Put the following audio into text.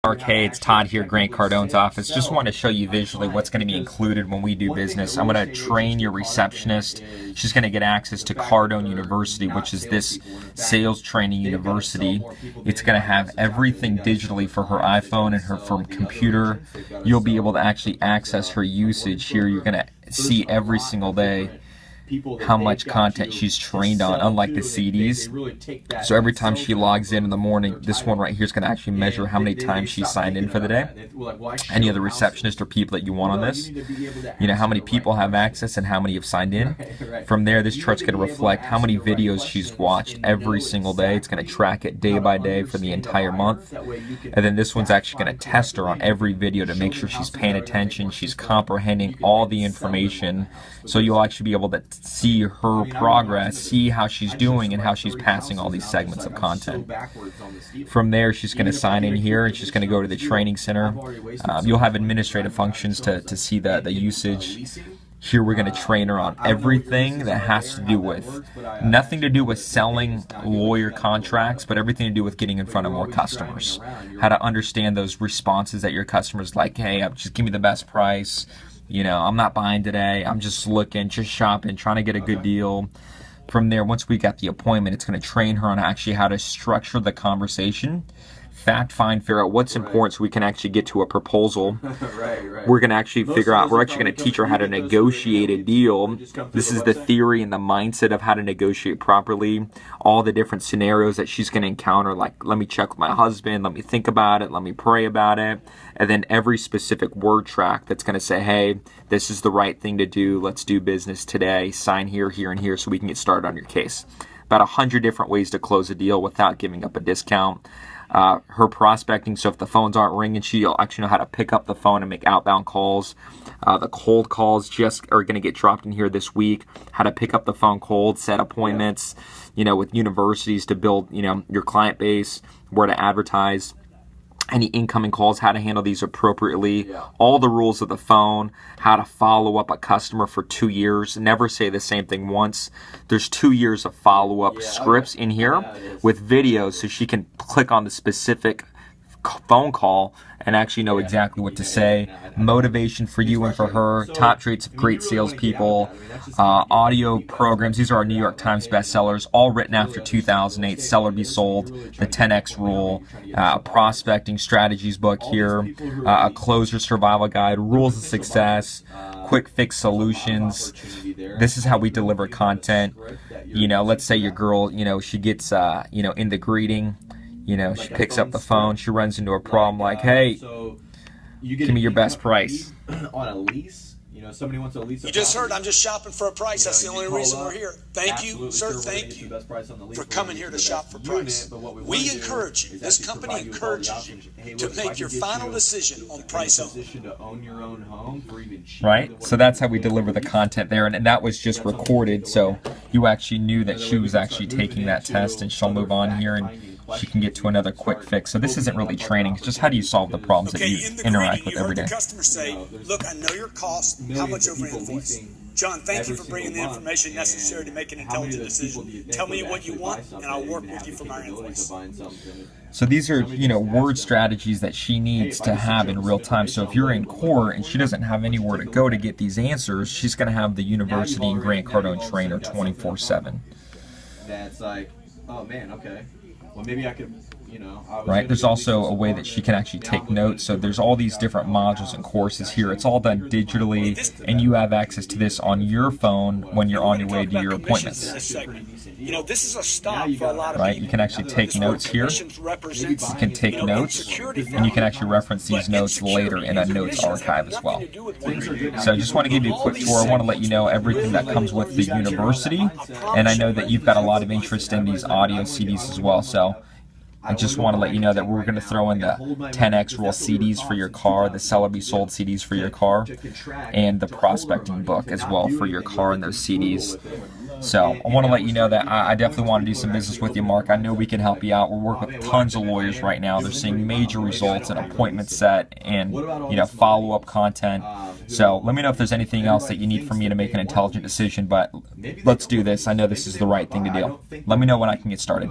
Mark, hey, it's Todd here, Grant Cardone's office. Just want to show you visually what's going to be included when we do business. I'm going to train your receptionist. She's going to get access to Cardone University, which is this sales training university. It's going to have everything digitally for her iPhone and her computer. You'll be able to actually access her usage here. You're going to see every single day how much content she's trained on, unlike the CDs. So every time she logs in the morning, this one right here is going to actually measure how many times she signed in for the day. Any other receptionist or people that you want on this, you know, how many people have access and how many have signed in. From there, this chart's going to reflect how many videos she's watched every single day. It's going to track it day by day for the entire month. And then this one's actually going to test her on every video to make sure she's paying attention, she's comprehending all the information. So you'll actually be able to see her progress, see how she's doing and how she's passing all these segments of content. From there, she's going to sign in here and she's going to go to the training center. You'll have administrative functions to see the usage. Here we're going to train her on everything that has to do with, nothing to do with selling lawyer contracts, but everything to do with getting in front of more customers. How to understand those responses that your customers like, hey, just give me the best price. You know, I'm not buying today. I'm just looking, just shopping, trying to get a good deal. From there, once we got the appointment, it's going to train her on actually how to structure the conversation, fact find, figure out what's important so we can actually get to a proposal. We're going to actually figure out, we're actually going to teach her how to negotiate a deal. This is the theory and the mindset of how to negotiate properly. All the different scenarios that she's going to encounter, like, let me check with my husband, let me think about it, let me pray about it. And then every specific word track that's going to say, hey, this is the right thing to do, let's do business today, sign here, here, and here so we can get started on your case. About 100 different ways to close a deal without giving up a discount. Her prospecting, so if the phones aren't ringing, she'll actually know how to pick up the phone and make outbound calls. The cold calls just are going to get dropped in here this week. How to pick up the phone cold, set appointments, you know, with universities to build, you know, your client base, where to advertise. Any incoming calls, how to handle these appropriately, all the rules of the phone, how to follow up a customer for 2 years, never say the same thing once. There's 2 years of follow-up scripts in here with videos so she can click on the specific phone call and actually know exactly what to say. Motivation for you and for her, top traits of great salespeople, audio programs. These are our New York Times bestsellers, all written after 2008. Sell or Be Sold, the 10X Rule, prospecting strategies book here, a closer survival guide, rules of success, quick fix solutions. This is how we deliver content. You know, let's say your girl, you know, she gets, you know, in the greeting. You know, she picks up the phone, she runs into a problem like, hey, give me your best price. On a lease, you know, somebody wants to lease. You just heard I'm just shopping for a price. That's the only reason we're here. Thank you, sir. Thank you for coming here to shop for price. We encourage you. This company encourages you to make your final decision on price only. Right? So that's how we deliver the content there, and that was just recorded, so you actually knew that she was actually taking that test, and she'll move on here and she can get to another quick fix. So this isn't really training. It's just how do you solve the problems that you interact with every day. The customer say, look, I know your cost. How much over invoice? John, thank you for bringing the information necessary to make an intelligent decision. Tell me what you want, and I'll work with you for my invoice. So these are, you know, word strategies that she needs to have in real time. So if you're in court and she doesn't have anywhere to go to get these answers, she's going to have the University and Grant Cardone trainer 24/7. That's like, oh man, okay. Well, maybe I could, you know. Right, there's also a way that she can actually take notes. So there's all these different modules and courses here. It's all done digitally, and you have access to this on your phone when you're on your way to your appointments. You know, this is a stop for a lot of right, you can actually take notes here. You can take notes, and you can actually reference these notes later in a notes archive as well. So I just want to give you a quick tour. I want to let you know everything that comes with the university, and I know that you've got a lot of interest in these audio CDs as well. So I just want to let you know that we're going to throw in the 10X Rule CDs for your car, the Sell or Be Sold CDs for your car, and the prospecting book as well for your car and those CDs. So I want to let you know that I definitely want to do some business with you, Mark. I know we can help you out. We're working with tons of lawyers right now. They're seeing major results in appointment set and, you know, follow-up content. So let me know if there's anything else that you need from me to make an intelligent decision. But let's do this. I know this is the right thing to do. Let me know when I can get started.